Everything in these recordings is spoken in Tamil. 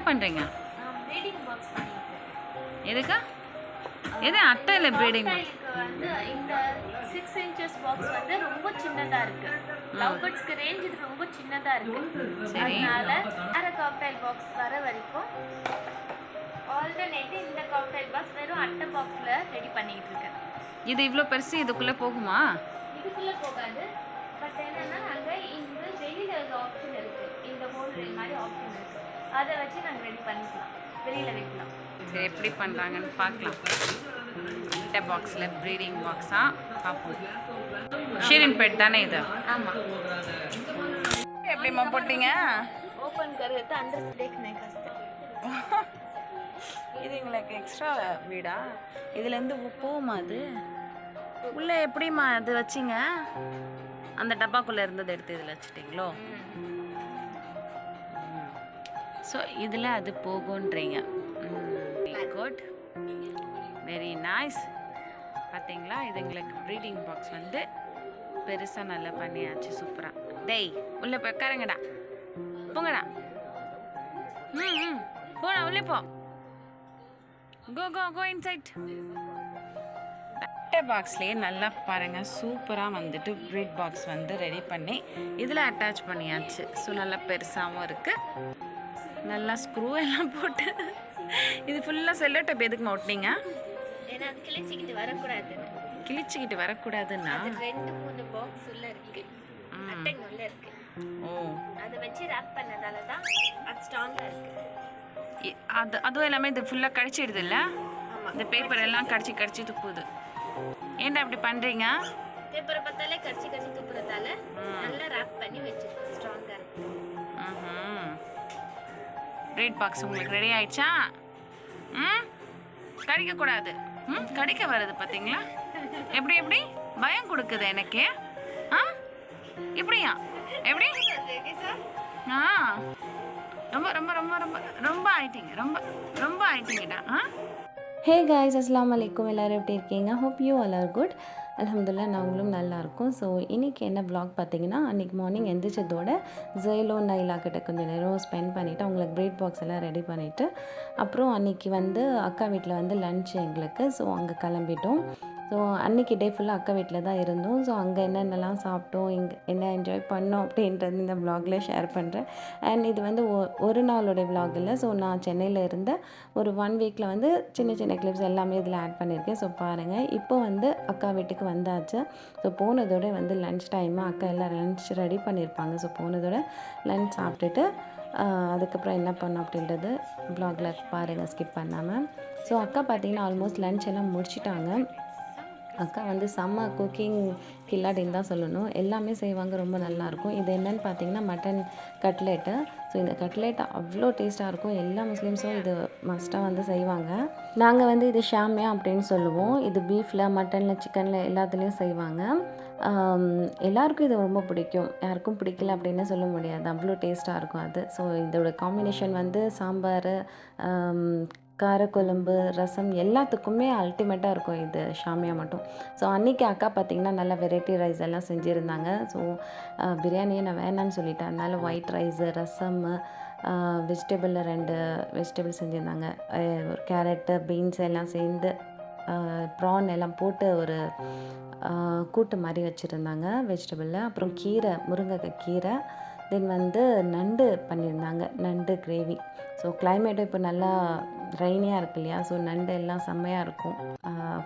பண்ணுறீங்க? ப்ரீடிங் பாக்ஸ் பண்ணிட்டு. எதுக்கா? எது அட்டையில் ப்ரீடிங்? வந்து இந்த 6 inches பாக்ஸ் வந்து ரொம்ப சின்னதாக இருக்கு. லவ் பேர்ட்ஸ்க்கு ரேஞ்ச் இது ரொம்ப சின்னதாக இருக்கு. அதனால வேற காக்டைல் பாக்ஸ் வர வரைக்கும் ஆல்டர்னேட் இந்த காக்டைல் பாக்ஸ் வெறும் அட்டை பாக்ஸில் ரெடி பண்ணிட்டு இருக்கேன். இது இவ்வளோ பெருசு இதுக்குள்ளே போகுமா? இதுக்குள்ளே போகாது. பட் என்னன்னா நாங்கள் இந்த வெளியில் ஆப்ஷன் இருக்கு, இந்த ஹோல்டர் மாதிரி ஆப்ஷன் இருக்கு, அதை வச்சு நாங்கள் ரெடி பண்ணிக்கலாம், வெளியில் வைக்கலாம். சரி, எப்படி பண்ணுறாங்கன்னு பார்க்கலாம். அட்டை பாக்ஸில் ப்ரீடிங் பாக்ஸாக பார்ப்போம். ஷீரின் பெட் தானே இது? ஆமாம். எப்படிம்மா போட்டீங்க? ஓப்பன் கருத்து அந்த ஸ்டேக் நெக்ஸ்ட். இது எங்களுக்கு எக்ஸ்ட்ரா வீடா? இதுலேருந்து போகுமா? அது உள்ளே எப்படிம்மா அது வச்சிங்க? அந்த டப்பாக்குள்ளே இருந்தது எடுத்து இதில் வச்சுட்டிங்களோ? ஸோ இதில் அது போகுன்றீங்க. Good, very nice. பார்த்தீங்களா, இது எங்களுக்கு ப்ரீடிங் பாக்ஸ் வந்து பெருசாக நல்லா பண்ணியாச்சு. சூப்பராக. டேய் உள்ளே போய் உட்காருங்கடா, போங்கடா. போடா, உள்ளே போ. Go inside. அட்டை பாக்ஸ்லேயே நல்லா பாருங்கள், சூப்பராக வந்துட்டு ப்ரீட் பாக்ஸ் வந்து ரெடி பண்ணி இதில் அட்டாச் பண்ணியாச்சு. ஸோ நல்லா பெருசாகவும் இருக்குது. நல்லா ஸ்க்ரூ எல்லாம் போட்டு இது ஃபுல்லாக செல்லோ டேப் எதுக்கு ஓட்டினீங்க? ஏன்னா அது கிழிச்சிக்கிட்டு வரக்கூடாதுன்னு. கிழிச்சிக்கிட்டு வரக்கூடாதுன்னா 2-3 பாக்ஸ் உள்ள இருக்கு, அட்டைங்க உள்ள இருக்கு. ஓ, அதை வச்சு ரேப் பண்ணதால தான் அது ஸ்ட்ராங்காக இருக்கு. அதுவும் எல்லாமே இது ஃபுல்லாக கடிச்சிடுது இல்லை? இந்த பேப்பர் எல்லாம் கடிச்சு துப்புது. ஏன்டா இப்படி பண்ணுறீங்க? பேப்பரை பார்த்தாலே கடிச்சு துப்புறதால நல்லா ரேப் பண்ணி வச்சிருக்கோம், ஸ்ட்ராங்காக இருக்கு. ப்ரீட் பாக்ஸ் உங்களுக்கு ரெடி ஆயிடுச்சா? கடிக்கக்கூடாது. கடிக்க வருது பார்த்தீங்களா? எப்படி பயம் கொடுக்குது எனக்கு. இப்படியா? எப்படி? ரொம்ப ரொம்ப ரொம்ப ரொம்ப ரொம்ப ஆயிட்டீங்க, ரொம்ப ஆயிட்டீங்கடா. ஹே காய்ஸ், அஸ்ஸலாமு அலைக்கும். எல்லோரும் எப்படி இருக்கீங்க? Hope you all are good. அல்ஹம்துலில்லாஹ், நாங்களும் நல்லாயிருக்கும். ஸோ இன்றைக்கி என்ன வ்ளாக் பார்த்தீங்கன்னா, அன்றைக்கி மார்னிங் எந்திரிச்சதோட ஜெயிலோ நைலா கிட்ட கொஞ்சம் நேரம் ஸ்பெண்ட் பண்ணிவிட்டு அவங்களுக்கு ப்ரீட் பாக்ஸ் எல்லாம் ரெடி பண்ணிவிட்டு அப்புறம் அன்றைக்கி வந்து அக்கா வீட்டில் வந்து லன்ச் எங்களுக்கு. ஸோ அங்கே கிளம்பிட்டோம். ஸோ அன்றைக்கி டே ஃபுல்லாக அக்கா வீட்டில் தான் இருந்தோம். ஸோ அங்கே என்னென்னலாம் சாப்பிட்டோம், இங்கே என்ன என்ஜாய் பண்ணோம் அப்படின்றது இந்த வ்ளாகில் ஷேர் பண்ணுறேன். அண்ட் இது வந்து ஒரு நாளோடைய வ்ளாக் இல்லை. ஸோ நான் சென்னையில் இருந்த ஒரு 1 வீக்கில் வந்து சின்ன கிளிப்ஸ் எல்லாமே இதில் ஆட் பண்ணியிருக்கேன். ஸோ பாருங்கள், இப்போ வந்து அக்கா வீட்டுக்கு வந்தாச்சு. ஸோ போனதோட வந்து லன்ச் டைமு அக்கா எல்லாம் லன்ச் ரெடி பண்ணியிருப்பாங்க. ஸோ போனதோட லன்ச் சாப்பிட்டுட்டு அதுக்கப்புறம் என்ன பண்ணோம் அப்படின்றது வ்ளாகில் பாருங்கள், ஸ்கிப் பண்ணாமல். ஸோ அக்கா பார்த்திங்கன்னா ஆல்மோஸ்ட் லன்ச் எல்லாம் முடிச்சிட்டாங்க. அக்கா வந்து செம்ம குக்கிங் கில்லாடின்னு தான் சொல்லணும். எல்லாமே செய்வாங்க, ரொம்ப நல்லாயிருக்கும். இது என்னென்னு பார்த்தீங்கன்னா மட்டன் கட்லெட்டு. ஸோ இந்த கட்லெட் அவ்வளோ டேஸ்ட்டாக இருக்கும். எல்லா முஸ்லீம்ஸும் இது மஸ்ட்டாக வந்து செய்வாங்க. நாங்கள் வந்து இது ஷாமியா அப்படின்னு சொல்லுவோம். இது பீஃபில், மட்டனில், சிக்கனில் எல்லாத்துலேயும் செய்வாங்க. எல்லாருக்கும் இது ரொம்ப பிடிக்கும், யாருக்கும் பிடிக்கல அப்படின்னு சொல்ல முடியாது, அவ்வளோ டேஸ்ட்டாக இருக்கும் அது. ஸோ இதோட காம்பினேஷன் வந்து சாம்பார், காரக்குழம்பு, ரசம் எல்லாத்துக்குமே அல்டிமேட்டாக இருக்கும் இது ஷாமியா மட்டும். ஸோ அன்றைக்கி அக்கா பார்த்திங்கன்னா நல்லா வெரைட்டி ரைஸ் எல்லாம் செஞ்சுருந்தாங்க. ஸோ பிரியாணியை நான் வேணான்னு சொல்லிட்டேன். அதனால் ஒயிட் ரைஸு, ரசம், வெஜிடபிளில் 2 வெஜிடபிள் செஞ்சுருந்தாங்க. ஒரு கேரட்டு, பீன்ஸ் எல்லாம் சேர்ந்து ப்ரான் எல்லாம் போட்டு ஒரு கூட்டு மாதிரி வச்சுருந்தாங்க வெஜிடபிளில். அப்புறம் கீரை, முருங்கைக்காய் கீரை, தென் வந்து நண்டு பண்ணியிருந்தாங்க, நண்டு கிரேவி. ஸோ கிளைமேட்டும் இப்போ நல்லா ரைனியாக இருக்கு இல்லையா? ஸோ நண்டு எல்லாம் செம்மையாக இருக்கும்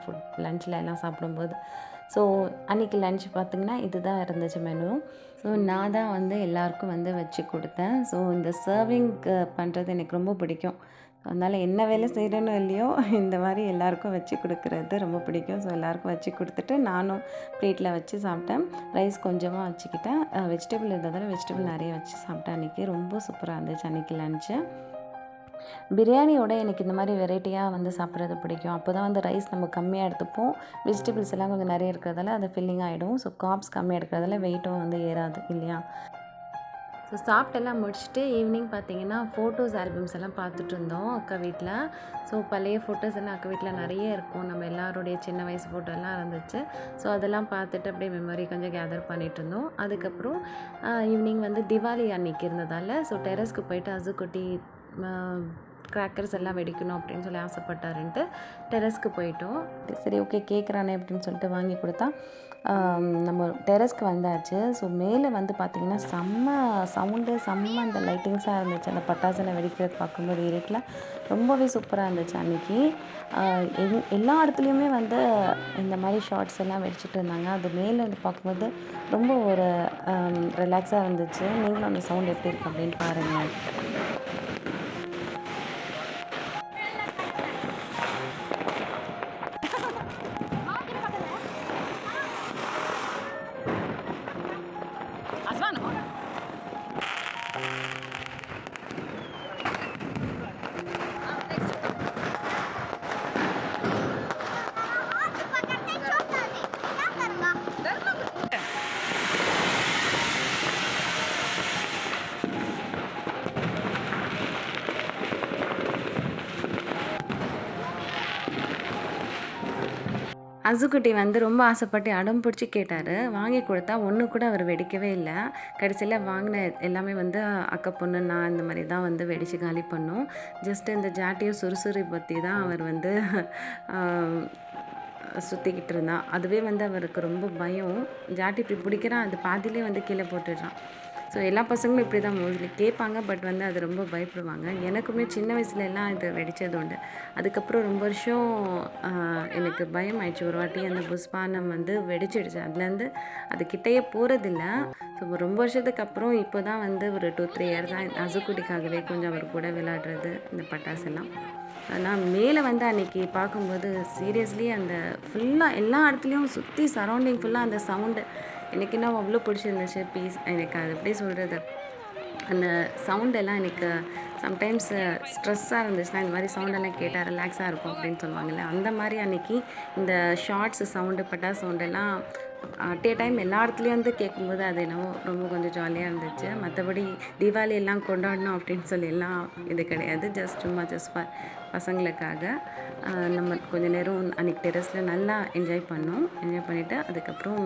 ஃபுட் லன்ச்சில் எல்லாம் சாப்பிடும்போது. ஸோ அன்றைக்கி லன்ச் பார்த்திங்கன்னா இதுதான் இருந்துச்சு மெனு. ஸோ நான் தான் வந்து எல்லாருக்கும் வந்து வச்சு கொடுத்தேன். ஸோ இந்த சர்விங் பண்ணுறது எனக்கு ரொம்ப பிடிக்கும். அதனால் என்ன வேலை செய்கிறேன்னு இல்லையோ, இந்த மாதிரி எல்லாேருக்கும் வச்சு கொடுக்குறது ரொம்ப பிடிக்கும். ஸோ எல்லாேருக்கும் வச்சு கொடுத்துட்டு நானும் ப்ளேட்டில் வச்சு சாப்பிட்டேன். ரைஸ் கொஞ்சமாக வச்சுக்கிட்டேன். வெஜிடபிள் இருந்ததால் வெஜிடபிள் நிறைய வச்சு சாப்பிட்டேன். அன்றைக்கி ரொம்ப சூப்பராக இருந்துச்சு அன்றைக்கி லன்ச்சு. பிரியாணியோட எனக்கு இந்த மாதிரி வெரைட்டியாக வந்து சாப்பிட்றது பிடிக்கும். அப்போ தான் வந்து ரைஸ் நம்ம கம்மியாக எடுத்துப்போம், வெஜிடபிள்ஸ் எல்லாம் கொஞ்சம் நிறைய இருக்கிறதால அது ஃபில்லிங் ஆகிடும். ஸோ கார்ப்ஸ் கம்மியாக எடுக்கிறதால வெயிட்டும் வந்து ஏறாது இல்லையா? ஸோ சாப்பிட்டெல்லாம் முடிச்சுட்டு ஈவினிங் பார்த்திங்கன்னா ஃபோட்டோஸ் ஆல்பம்ஸ் எல்லாம் பார்த்துட்டு இருந்தோம் அக்கா வீட்டில். ஸோ பழைய ஃபோட்டோஸ் எல்லாம் அக்கா வீட்டில் நிறைய இருக்கும், நம்ம எல்லாருடைய சின்ன வயசு ஃபோட்டோ எல்லாம் இருந்துச்சு. ஸோ அதெல்லாம் பார்த்துட்டு அப்படியே மெமரி கொஞ்சம் கேதர் பண்ணிகிட்டு இருந்தோம். அதுக்கப்புறம் ஈவினிங் வந்து திவாலி அன்றைக்கி இருந்ததால் ஸோ டெரஸ்க்கு போயிட்டு அசுக்குட்டி கிராக்கர்ஸ் எல்லாம் வெடிக்கணும் அப்படின்னு சொல்லி ஆசைப்பட்டாருன்ட்டு டெரஸ்க்கு போயிட்டோம். சரி ஓகே கேட்குறானே அப்படின்னு சொல்லிட்டு வாங்கி கொடுத்தா நம்ம டெரஸ்க்கு வந்தாச்சு. ஸோ மேலே வந்து பார்த்திங்கன்னா செம்ம சவுண்டு, செம்ம அந்த லைட்டிங்ஸாக இருந்துச்சு. அந்த பட்டாசுலாம் வெடிக்கிறது பார்க்கும்போது இருட்டில் ரொம்பவே சூப்பராக இருந்துச்சு அன்றைக்கி. எல்லா இடத்துலையுமே வந்து இந்த மாதிரி ஷார்ட்ஸ் எல்லாம் வெடிச்சிட்டு இருந்தாங்க. அது மேலே வந்து பார்க்கும்போது ரொம்ப ஒரு ரிலாக்ஸாக இருந்துச்சு. நீங்களும் அந்த சவுண்ட் எப்படி இருக்குது அப்படின்னு பாருங்கள். அசுக்குட்டி வந்து ரொம்ப ஆசைப்பட்டு அடம் பிடிச்சி கேட்டார். வாங்கி கொடுத்தா ஒன்று கூட அவர் வெடிக்கவே இல்லை. கடைசியில் வாங்கின எல்லாமே வந்து அக்கா பொண்ணு நான் இந்த மாதிரி தான் வந்து வெடித்து காலி பண்ணோம். ஜஸ்ட்டு இந்த ஜாட்டியும் சுறுசுறு பற்றி தான் அவர் வந்து சுற்றிக்கிட்டு இருந்தான். அதுவே வந்து அவருக்கு ரொம்ப பயம். ஜாட்டி இப்படி பிடிக்கிறான், அது பாதியிலே வந்து கீழே போட்டுடுறான். ஸோ எல்லா பசங்களும் இப்படி தான் மோஸ்ட்லி கேட்பாங்க. பட் வந்து அது ரொம்ப பயப்படுவாங்க. எனக்குமே சின்ன வயசுலலாம் இது வெடித்தது உண்டு. அதுக்கப்புறம் ரொம்ப வருஷம் எனக்கு பயம் ஆயிடுச்சு. ஒரு வாட்டி அந்த புஷ்பானம் வந்து வெடிச்சிடுச்சு. அதுலேருந்து அது கிட்டேயே போகிறதில்ல. ஸோ ரொம்ப வருஷத்துக்கு அப்புறம் இப்போ தான் வந்து ஒரு 2-3 இயர்ஸ் தான் அசுக்குட்டிக்காகவே கொஞ்சம் அவர் கூட விளையாடுறது இந்த பட்டாசெல்லாம். ஆனால் மேலே வந்து அன்றைக்கி பார்க்கும்போது சீரியஸ்லி அந்த ஃபுல்லாக எல்லா இடத்துலையும் சுற்றி சரௌண்டிங் ஃபுல்லாக அந்த சவுண்டு எனக்கு என்ன அவ்வளோ பிடிச்சிருந்துச்சு. பீஸ் எனக்கு அது எப்படி சொல்கிறது, அந்த சவுண்டெல்லாம் எனக்கு சம்டைம்ஸ் ஸ்ட்ரெஸ்ஸாக இருந்துச்சுன்னா இந்த மாதிரி சவுண்டெல்லாம் கேட்டால் ரிலாக்ஸாக இருக்கும் அப்படின்னு சொல்லுவாங்கள்ல, அந்த மாதிரி அன்றைக்கி இந்த ஷார்ட்ஸு சவுண்டு பட்டாசு சவுண்டெல்லாம் அட் ஏ டைம் எல்லா இடத்துலையும் வந்து கேட்கும்போது அது என்னவோ ரொம்ப கொஞ்சம் ஜாலியாக இருந்துச்சு. மற்றபடி தீபாவளி எல்லாம் கொண்டாடணும் அப்படின்னு சொல்லி எல்லாம் இது கிடையாது. ஜஸ்ட் ஃபார் பசங்களுக்காக நம்ம கொஞ்சம் நேரம் அன்றைக்கி டெரஸில் நல்லா என்ஜாய் பண்ணிவிட்டு அதுக்கப்புறம்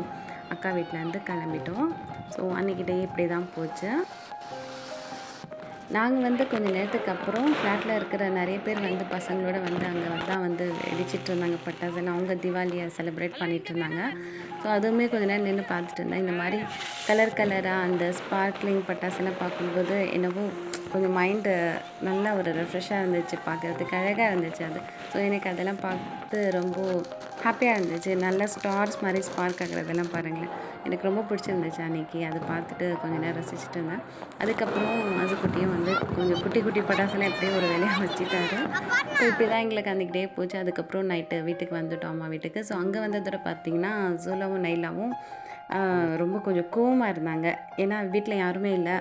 அக்கா வீட்டிலேருந்து கிளம்பிட்டோம். ஸோ அன்றைக்கி டே இப்படி தான் போச்சு. நாங்கள் வந்து கொஞ்சம் நேரத்துக்கு அப்புறம் ஃப்ளாட்டில் இருக்கிற நிறைய பேர் வந்து பசங்களோட வந்து அங்கே தான் வந்து வெடிச்சிட்டு இருந்தாங்க பட்டாசெல்லாம். அவங்க தீபாவளியை செலிப்ரேட் பண்ணிகிட்டு இருந்தாங்க. ஸோ அதுவுமே கொஞ்சம் நேரம் நின்று பார்த்துட்டு இருந்தேன். இந்த மாதிரி கலராக அந்த ஸ்பார்க்லிங் பட்டாசெல்லாம் பார்க்கும்போது என்னவோ கொஞ்சம் மைண்டு நல்லா ஒரு ரெஃப்ரெஷ்ஷாக இருந்துச்சு. பார்க்குறதுக்கு அழகாக இருந்துச்சு அது. ஸோ எனக்கு அதெல்லாம் பார்த்து ரொம்ப ஹாப்பியாக இருந்துச்சு. நல்ல ஸ்டார்ஸ் மாதிரி ஸ்பார்க் ஆகிறதெல்லாம் பாருங்களேன், எனக்கு ரொம்ப பிடிச்சிருந்துச்சு அன்றைக்கி. அதை பார்த்துட்டு கொஞ்சம் நேரம் ரசிச்சுட்டு இருந்தேன். அதுக்கப்புறம் அசுக்குட்டியும் வந்து கொஞ்சம் குட்டி குட்டி பட்டாசெல்லாம் எப்படியோ ஒரு வேலையாக வச்சுட்டாரு. ஸோ இப்படி தான் எங்களுக்கு அன்றைக்கி டே போச்சு. அதுக்கப்புறம் நைட்டு வீட்டுக்கு வந்துட்டோம், அம்மா வீட்டுக்கு. ஸோ அங்கே வந்ததோட பார்த்திங்கன்னா ஜூலாவும் நைலாவும் ரொம்ப கொஞ்சம் கோவமாக இருந்தாங்க. ஏன்னா வீட்டில் யாருமே இல்லை,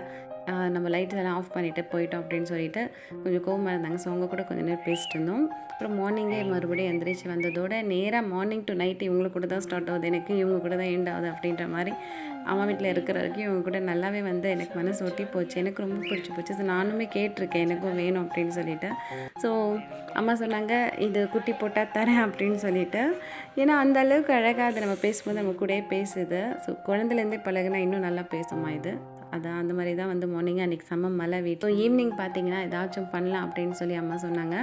நம்ம லைட்ஸ் எல்லாம் ஆஃப் பண்ணிவிட்டு போயிட்டோம் அப்படின்னு சொல்லிட்டு கொஞ்சம் கோவமாக இருந்தாங்க. ஸோ அவங்க கூட கொஞ்சம் நேரம் பேசிட்டு இருந்தோம். அப்புறம் மார்னிங்கே மறுபடியும் எந்திரிச்சு வந்ததோட நேராக மார்னிங் டு நைட்டு இவங்க கூட தான் ஸ்டார்ட் ஆகுது, எனக்கு இவங்க கூட தான் எண்ட் ஆகுது அப்படின்ற மாதிரி அம்மா வீட்டில் இருக்கிற வரைக்கும் இவங்க கூட நல்லாவே வந்து எனக்கு மனசு ஒட்டி போச்சு. எனக்கு ரொம்ப பிடிச்சி போச்சு. ஸோ நானுமே கேட்டிருக்கேன் எனக்கும் வேணும் அப்படின்னு சொல்லிட்டு. ஸோ அம்மா சொன்னாங்க இது குட்டி போட்டால் தரேன் அப்படின்னு சொல்லிட்டு. ஏன்னா அந்த அளவுக்கு அழகாக அதை நம்ம பேசும்போது நம்ம கூடயே பேசுது. ஸோ குழந்தைலேருந்தே பழகுனா இன்னும் நல்லா பேசுமா இது. அதான் அந்த மாதிரி தான் வந்து மார்னிங்காக அன்றைக்கி செம்ம மழை வீட்டு. ஈவினிங் பார்த்திங்கன்னா ஏதாச்சும் பண்ணலாம் அப்படின்னு சொல்லி அம்மா சொன்னாங்க.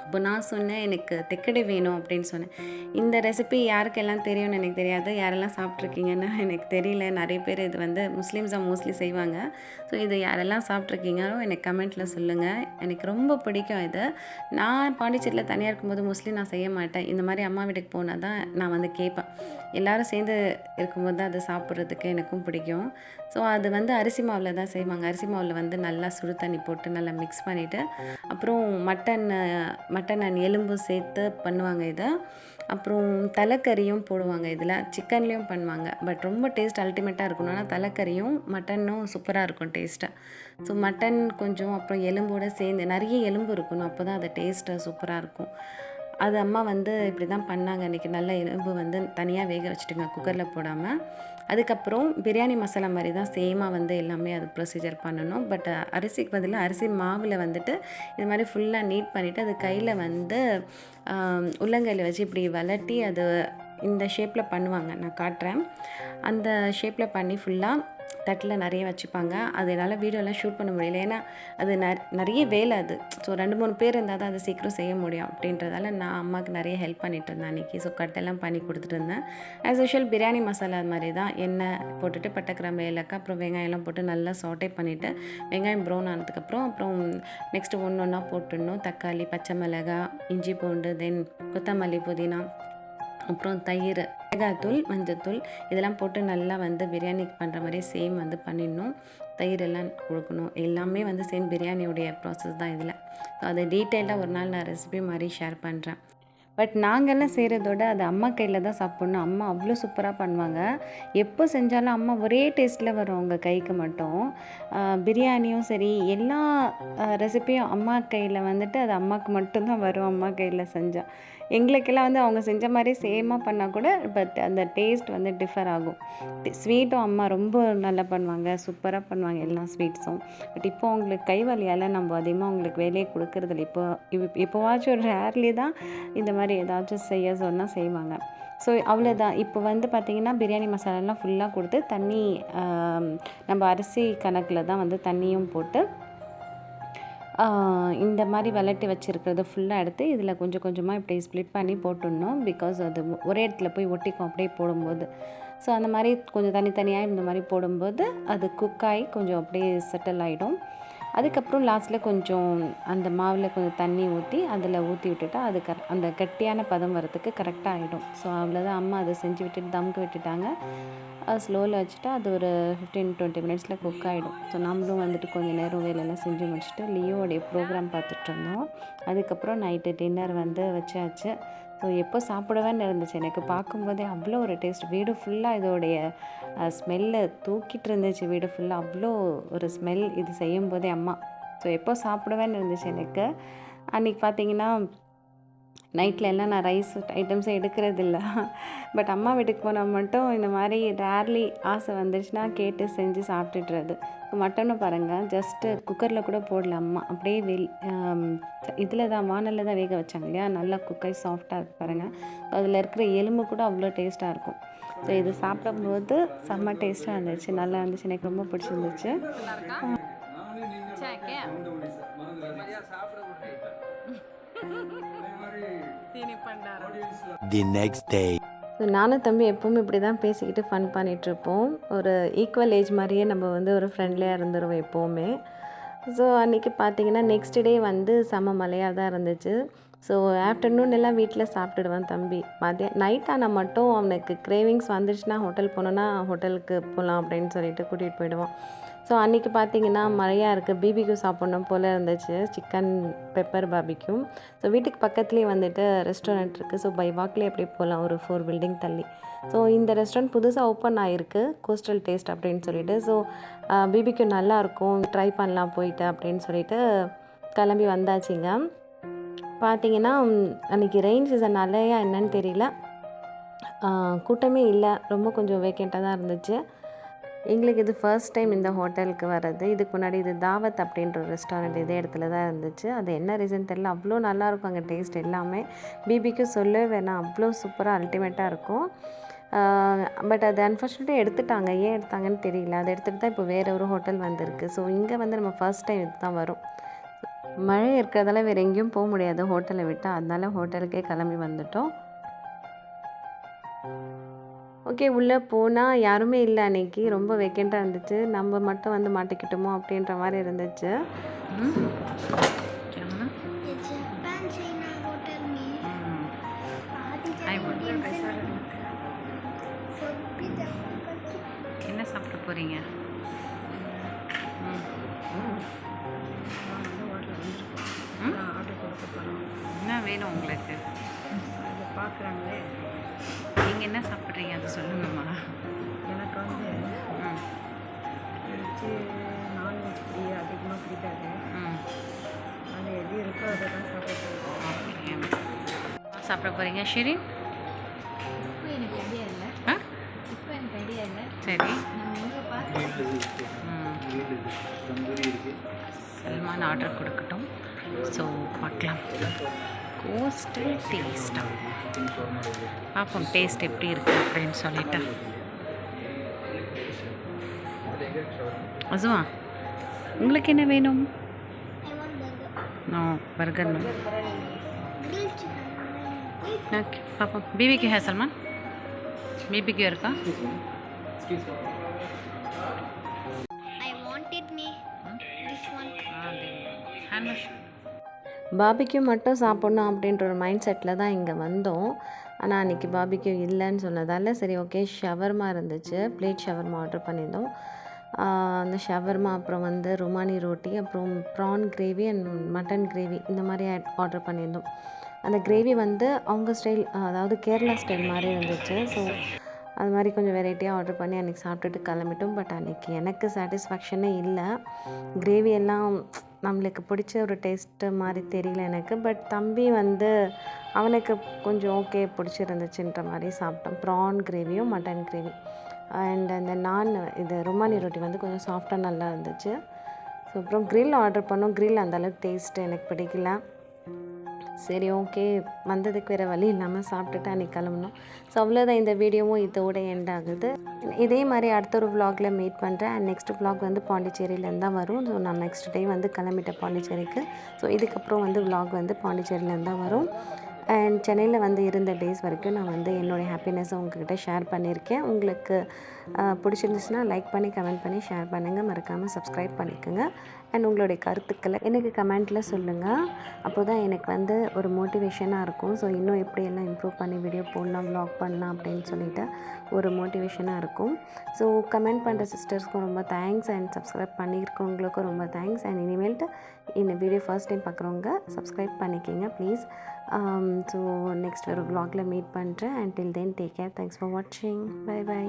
அப்போ நான் சொன்னேன் எனக்கு தெக்கடை வேணும் அப்படின்னு சொன்னேன். இந்த ரெசிபி யாருக்கெல்லாம் தெரியும்னு எனக்கு தெரியாது, யாரெல்லாம் சாப்பிட்ருக்கீங்கன்னு எனக்கு தெரியல. நிறைய பேர் இது வந்து முஸ்லீம்ஸ் தான் மோஸ்ட்லி செய்வாங்க. ஸோ இது யாரெல்லாம் சாப்பிட்ருக்கீங்களோ எனக்கு கமெண்ட்டில் சொல்லுங்கள். எனக்கு ரொம்ப பிடிக்கும் இது. நான் பாண்டிச்சேரியில் தனியாக இருக்கும்போது மோஸ்ட்லி நான் செய்ய மாட்டேன். இந்த மாதிரி அம்மா வீட்டுக்கு போனால் தான் நான் வந்து கேட்பேன். எல்லோரும் சேர்ந்து இருக்கும்போது தான் அது சாப்பிட்றதுக்கு எனக்கும் பிடிக்கும். ஸோ அது வந்து அரிசி மாவில் தான் செய்வாங்க. அரிசி மாவில் வந்து நல்லா சுடு தண்ணி போட்டு நல்லா மிக்ஸ் பண்ணிவிட்டு அப்புறம் மட்டன் அண்ட் எலும்பும் சேர்த்து பண்ணுவாங்க இதை. அப்புறம் தலைக்கறியும் போடுவாங்க இதில், சிக்கன்லேயும் பண்ணுவாங்க. பட் ரொம்ப டேஸ்ட் அல்டிமேட்டாக இருக்கணும். ஆனால் தலைக்கறியும் மட்டனும் சூப்பராக இருக்கும் டேஸ்ட்டு. ஸோ மட்டன் கொஞ்சம் அப்புறம் எலும்போடு சேர்ந்து நிறைய எலும்பு இருக்கணும், அப்போ தான் அது டேஸ்ட்டு சூப்பராக இருக்கும். அது அம்மா வந்து இப்படி தான் பண்ணாங்க அன்றைக்கி. நல்ல எலும்பு வந்து தனியாக வேக வச்சுட்டுங்க குக்கரில் போடாமல். அதுக்கப்புறம் பிரியாணி மசாலா மாதிரி தான் சேமாக வந்து எல்லாமே அது ப்ரொசீஜர் பண்ணணும். பட் அரிசிக்கு பதிலாக அரிசி மாவில் வந்துட்டு இது மாதிரி ஃபுல்லாக நீட் பண்ணிவிட்டு அது கையில் வந்து உள்ளங்கையில் வச்சு இப்படி வளட்டி அது இந்த ஷேப்பில் பண்ணுவாங்க. நான் காட்டுறேன். அந்த ஷேப்பில் பண்ணி ஃபுல்லாக தட்டில் நிறைய வச்சுப்பாங்க. அது என்னால் வீடியோலாம் ஷூட் பண்ண முடியல. ஏன்னா அது நிறைய வேலை அது. ஸோ 2-3 பேர் இருந்தால் தான் அது சீக்கிரம் செய்ய முடியும் அப்படின்றதால நான் அம்மாவுக்கு நிறைய ஹெல்ப் பண்ணிட்டு இருந்தேன் அன்றைக்கி. ஸோ கட்டெல்லாம் பண்ணி கொடுத்துட்டு இருந்தேன். ஆஸ் யூஷுவல் பிரியாணி மசாலா அது மாதிரி தான். எண்ணெய் போட்டுட்டு பட்டை, கிராம்பு, ஏலக்காய், அப்புறம் வெங்காயம்லாம் போட்டு நல்லா சாட்டே பண்ணிவிட்டு வெங்காயம் ப்ரௌன் ஆனதுக்கப்புறம் அப்புறம் நெக்ஸ்ட்டு ஒன்று ஒன்றா போட்டுடணும். தக்காளி, பச்சை மிளகாய், இஞ்சி பூண்டு, தென் கொத்தமல்லி, புதினா, அப்புறம் தயிர், மிளகாத்தூள், மஞ்சத்தூள் இதெல்லாம் போட்டு நல்லா வந்து பிரியாணிக்கு பண்ணுற மாதிரியே சேம் வந்து பண்ணிடணும். தயிர் எல்லாம் கொடுக்கணும். எல்லாமே வந்து சேம் பிரியாணியோடைய ப்ராசஸ் தான் இதில். ஸோ அதை டீட்டெயிலாக ஒரு நாள் நான் ரெசிபி மாதிரி ஷேர் பண்ணுறேன். பட் நாங்கள்லாம் செய்கிறதோட அது அம்மா கையில் தான் சாப்பிட்ணும். அம்மா அவ்வளோ சூப்பராக பண்ணுவாங்க. எப்போ செஞ்சாலும் அம்மா ஒரே டேஸ்ட்டில் வரும் அவங்க கைக்கு மட்டும். பிரியாணியும் சரி எல்லா ரெசிப்பியும் அம்மா கையில் வந்துட்டு அது அம்மாவுக்கு மட்டும்தான் வரும். அம்மா கையில் செஞ்சால் எங்களுக்கெல்லாம் வந்து அவங்க செஞ்ச மாதிரி சேமாக பண்ணால் கூட பட் அந்த டேஸ்ட் வந்து டிஃபர் ஆகும். ஸ்வீட்டும் அம்மா ரொம்ப நல்லா பண்ணுவாங்க, சூப்பராக பண்ணுவாங்க எல்லா ஸ்வீட்ஸும். பட் இப்போ அவங்களுக்கு கை வலியால் நம்ம அதிகமாக அவங்களுக்கு வேலையை கொடுக்கறதில்ல. இப்போவாச்சும் ஒரு ரேர்லி தான் இந்த மாதிரி ஏதாச்சும் செய்ய சொன்னால் செய்வாங்க. ஸோ அவ்வளோதான். இப்போ வந்து பார்த்திங்கன்னா பிரியாணி மசாலாலாம் ஃபுல்லாக கொடுத்து தண்ணி நம்ம அரிசி கணக்கில் தான் வந்து தண்ணியும் போட்டு இந்த மாதிரி விளட்டி வச்சுருக்கிறத ஃபுல்லாக எடுத்து இதில் கொஞ்சம் கொஞ்சமாக இப்படி ஸ்ப்ளிட் பண்ணி போட்டுடணும். பிகாஸ் அது ஒரே இடத்துல போய் ஒட்டிக்கும் அப்படியே போடும்போது. ஸோ அந்த மாதிரி கொஞ்சம் தனித்தனியாக இந்த மாதிரி போடும்போது அது குக் ஆகி கொஞ்சம் அப்படியே செட்டில் ஆகிடும். அதுக்கப்புறம் லாஸ்ட்டில் கொஞ்சம் அந்த மாவில் கொஞ்சம் தண்ணி ஊற்றி அதில் ஊற்றி விட்டுட்டா அது அந்த கட்டியான பதம் வரத்துக்கு கரெக்டாக ஆகிடும். ஸோ அவ்வளோதான். அம்மா அதை செஞ்சு விட்டுட்டு தம்க்கு விட்டுட்டாங்க. ஸ்லோவில் வச்சுட்டா அது ஒரு 15-20 மினிட்ஸில் குக் ஆகிடும். ஸோ நம்மளும் வந்துட்டு கொஞ்சம் நேரம் வேலையெல்லாம் செஞ்சு முடிச்சுட்டு லியோடைய ப்ரோக்ராம் பார்த்துட்ருந்தோம். அதுக்கப்புறம் நைட்டு டின்னர் வந்து வச்சாச்சு. ஸோ எப்போ சாப்பிடுவேன்னு இருந்துச்சு. எனக்கு பார்க்கும்போதே அவ்வளோ ஒரு டேஸ்ட். வீடு ஃபுல்லாக இதோடைய ஸ்மெல்லை தூக்கிட்டு இருந்துச்சு. வீடு ஃபுல்லாக அவ்வளோ ஒரு ஸ்மெல் இது செய்யும்போதே அம்மா. ஸோ எப்போ சாப்பிடுவேன்னு இருந்துச்சு எனக்கு. அன்றைக்கி பார்த்திங்கன்னா நைட்டில் எல்லாம் நான் ரைஸ் ஐட்டம்ஸை எடுக்கிறதில்ல. பட் அம்மா வீட்டுக்கு போனால் மட்டும் இந்த மாதிரி ரேர்லி ஆசை வந்துச்சுன்னா கேட்டு செஞ்சு சாப்பிட்டுட்டுறது. மட்டனும் பாருங்கள் ஜஸ்ட்டு குக்கரில் கூட போடல அம்மா. அப்படியே இதில் தான் வானலில் தான் வேக வச்சாங்க இல்லையா, நல்லா குக்காய் சாஃப்டாக இருக்குது பாருங்கள். அதில் இருக்கிற எலும்பு கூட அவ்வளோ டேஸ்ட்டாக இருக்கும். ஸோ இது சாப்பிடும்போது செம்ம டேஸ்ட்டாக இருந்துச்சு, நல்லா இருந்துச்சு, எனக்கு ரொம்ப பிடிச்சிருந்துச்சு. The next day. ஸோ நானும் தம்பி எப்போவுமே இப்படி தான் பேசிக்கிட்டு ஃபன் பண்ணிகிட்ருப்போம். ஒரு ஈக்குவல் ஏஜ் மாதிரியே நம்ம வந்து ஒரு ஃப்ரெண்ட்லியாக இருந்துருவோம் எப்போவுமே. ஸோ அன்றைக்கி பார்த்திங்கன்னா நெக்ஸ்ட் டே வந்து செம்ம மழையாக தான் இருந்துச்சு. ஸோ ஆஃப்டர்நூன் எல்லாம் வீட்டில் சாப்பிட்டுடுவான் தம்பி. நைட் ஆனால் மட்டும் அவனுக்கு கிரேவிங்ஸ் வந்துடுச்சுன்னா ஹோட்டல் போனோன்னா ஹோட்டலுக்கு போகலாம் அப்படின்னு சொல்லிட்டு கூட்டிகிட்டு போயிடுவான். ஸோ அன்றைக்கி பார்த்திங்கன்னா மழையாக இருக்குது, பிபிக்யூ சாப்பிட்ணும் போல் இருந்துச்சு, சிக்கன் பெப்பர் பாபிக்யூ. ஸோ வீட்டுக்கு பக்கத்துலேயே வந்துட்டு ரெஸ்டாரண்ட் இருக்குது. ஸோ பை வாக்லேயே அப்படியே போகலாம், ஒரு 4 பில்டிங் தள்ளி. ஸோ இந்த ரெஸ்டாரண்ட் புதுசாக ஓப்பன் ஆகிருக்கு, கோஸ்டல் டேஸ்ட் அப்படின்னு சொல்லிட்டு. ஸோ பிபிக்யூ நல்லாயிருக்கும், ட்ரை பண்ணலாம் போயிட்டு அப்படின்னு சொல்லிட்டு கிளம்பி வந்தாச்சுங்க. பார்த்திங்கன்னா அன்றைக்கி ரெயின் சீசன்னாலையா என்னன்னு தெரியல, கூட்டமே இல்லை, ரொம்ப கொஞ்சம் வேக்கண்ட்டாக தான் இருந்துச்சு. எங்களுக்கு இது ஃபர்ஸ்ட் டைம் இந்த ஹோட்டலுக்கு வர்றது. இதுக்கு முன்னாடி இது தாவத் அப்படின்ற ஒரு ரெஸ்டாரண்ட் இதே இடத்துல தான் இருந்துச்சு. அது என்ன ரீசன் தெரியல, அவ்வளோ நல்லாயிருக்கும் அங்கே டேஸ்ட் எல்லாமே. பிபிக்கு சொல்லவே வேணாம், அவ்வளோ சூப்பராக அல்டிமேட்டாக இருக்கும். பட் அது அன்ஃபார்ச்சுனேட்லி எடுத்துட்டாங்க. ஏன் எடுத்தாங்கன்னு தெரியல. அதை எடுத்துகிட்டு தான் இப்போ வேறு ஒரு ஹோட்டல் வந்திருக்கு. ஸோ இங்கே வந்து நம்ம ஃபர்ஸ்ட் டைம் இது தான் வரும். மழை இருக்கிறதால வேறு எங்கேயும் போக முடியாது ஹோட்டலை விட்டால், அதனால ஹோட்டலுக்கே கிளம்பி வந்துட்டோம். ஓகே, உள்ளே போனால் யாருமே இல்லை அன்றைக்கி, ரொம்ப வேக்கண்ட்டாக இருந்துச்சு. நம்ம மட்டும் வந்து மாட்டிக்கிட்டோமோ அப்படின்ற மாதிரி இருந்துச்சு. என்ன சாப்பிட போகிறீங்க? என்ன வேணும் உங்களுக்கு? பார்க்குறாங்களே, நீங்கள் என்ன சாப்பிட்றீங்க அதை சொல்லுங்கம்மா. எனக்கு வந்து நான்வெஜ் அதிகமாக பிடிக்காது. அது எது இருக்கோ அதை தான் சாப்பிட்றேன். ஓகே, சாப்பிட போகிறீங்க ஷிரின்? இப்போ எனக்கு ஐடியா இல்லை. இப்போ எனக்கு ஐடியா இல்லை. சரி, நம்ம பார்த்து சல்மான் ஆர்டர் கொடுக்கட்டும். ஸோ பார்க்கலாம். கோஸ்டல் டேஸ்ட்டாக பார்ப்போம், டேஸ்ட் எப்படி இருக்குது அப்படின்னு சொல்லிட்டு. அசுவா உங்களுக்கு என்ன வேணும்? No burger no. ஓகே பாப்போம். बीबी है सलमान? बीबी की இருக்கா? I wanted me this one. Hand wash. Barbecue மட்டும் சாப்பிட்ணும் அப்படின்ற ஒரு மைண்ட் செட்டில் தான் இங்கே வந்தோம். ஆனால் அன்றைக்கி பாபிக்யூ இல்லைன்னு சொன்னதால் சரி ஓகே ஷவர்மா இருந்துச்சு, பிளேட் ஷவர்மா ஆர்டர் பண்ணியிருந்தோம். அந்த ஷவர்மா அப்புறம் வந்து ருமானி ரோட்டி அப்புறம் prawn gravy and mutton gravy இந்த மாதிரி ஆர்டர் பண்ணியிருந்தோம். அந்த கிரேவி வந்து அவங்க ஸ்டைல், அதாவது கேரளா ஸ்டைல் மாதிரி இருந்துச்சு. ஸோ அது மாதிரி கொஞ்சம் வெரைட்டியாக ஆர்டர் பண்ணி அன்றைக்கி சாப்பிட்டுட்டு கிளம்பிட்டோம். பட் அன்றைக்கி எனக்கு சாட்டிஸ்ஃபேக்ஷனே இல்லை. கிரேவி எல்லாம் நம்மளுக்கு பிடிச்ச ஒரு டேஸ்ட்டு மாதிரி தெரியல எனக்கு. பட் தம்பி வந்து அவனுக்கு கொஞ்சம் ஓகே பிடிச்சிருந்துச்சுன்ற மாதிரி சாப்பிட்டோம். ப்ரான் கிரேவியும் மட்டன் கிரேவி அண்ட் அந்த இது ருமானி ரொட்டி வந்து கொஞ்சம் சாஃப்டாக நல்லா இருந்துச்சு. ஸோ அப்புறம் grill ஆர்டர் பண்ணோம். grill அந்தளவுக்கு டேஸ்ட்டு எனக்கு பிடிக்கல. சரி ஓகே, வந்ததுக்கு வேறு வழி இல்லாமல் சாப்பிட்டுட்டு அன்றைக்கி கிளம்புனோம். ஸோ அவ்வளோதான், இந்த வீடியோவும் இதோட எண்ட் ஆகுது. இதே மாதிரி அடுத்த ஒரு vlogல மீட் பண்ணுறேன். அண்ட் நெக்ஸ்ட் vlog வந்து பாண்டிச்சேரியிலேருந்து தான் வரும். ஸோ நான் நெக்ஸ்ட் டே வந்து கிளம்பிட்டேன் பாண்டிச்சேரிக்கு. ஸோ இதுக்கப்புறம் வந்து vlog வந்து பாண்டிச்சேரியிலேருந்து தான் வரும். அண்ட் சென்னையில் வந்து இருந்த டேஸ் வரைக்கும் நான் வந்து என்னுடைய ஹாப்பினஸை உங்கள்கிட்ட ஷேர் பண்ணியிருக்கேன். உங்களுக்கு பிடிச்சிருந்துச்சுன்னா லைக் பண்ணி கமெண்ட் பண்ணி ஷேர் பண்ணுங்கள். மறக்காமல் சப்ஸ்கிரைப் பண்ணிக்கோங்க. அண்ட் உங்களுடைய கருத்துக்களை எனக்கு கமெண்ட்டில் சொல்லுங்கள். அப்போ தான் எனக்கு வந்து ஒரு மோட்டிவேஷனாக இருக்கும். ஸோ இன்னும் எப்படியெல்லாம் இம்ப்ரூவ் பண்ணி வீடியோ போடலாம், vlog பண்ணலாம் அப்படின்னு சொல்லிட்டு ஒரு மோட்டிவேஷனாக இருக்கும். ஸோ கமெண்ட் பண்ணுற சிஸ்டர்ஸ்க்கும் ரொம்ப தேங்க்ஸ் அண்ட் சப்ஸ்கிரைப் பண்ணியிருக்கவங்களுக்கும் ரொம்ப தேங்க்ஸ். அண்ட் இனிமேல்ட்டு இந்த வீடியோ ஃபர்ஸ்ட் டைம் பார்க்குறவங்க சப்ஸ்கிரைப் பண்ணிக்கிங்க ப்ளீஸ். ஸோ நெக்ஸ்ட் ஒரு vlogல மீட் பண்ணுறேன். And till then take care. Thanks for வாட்சிங். Bye by.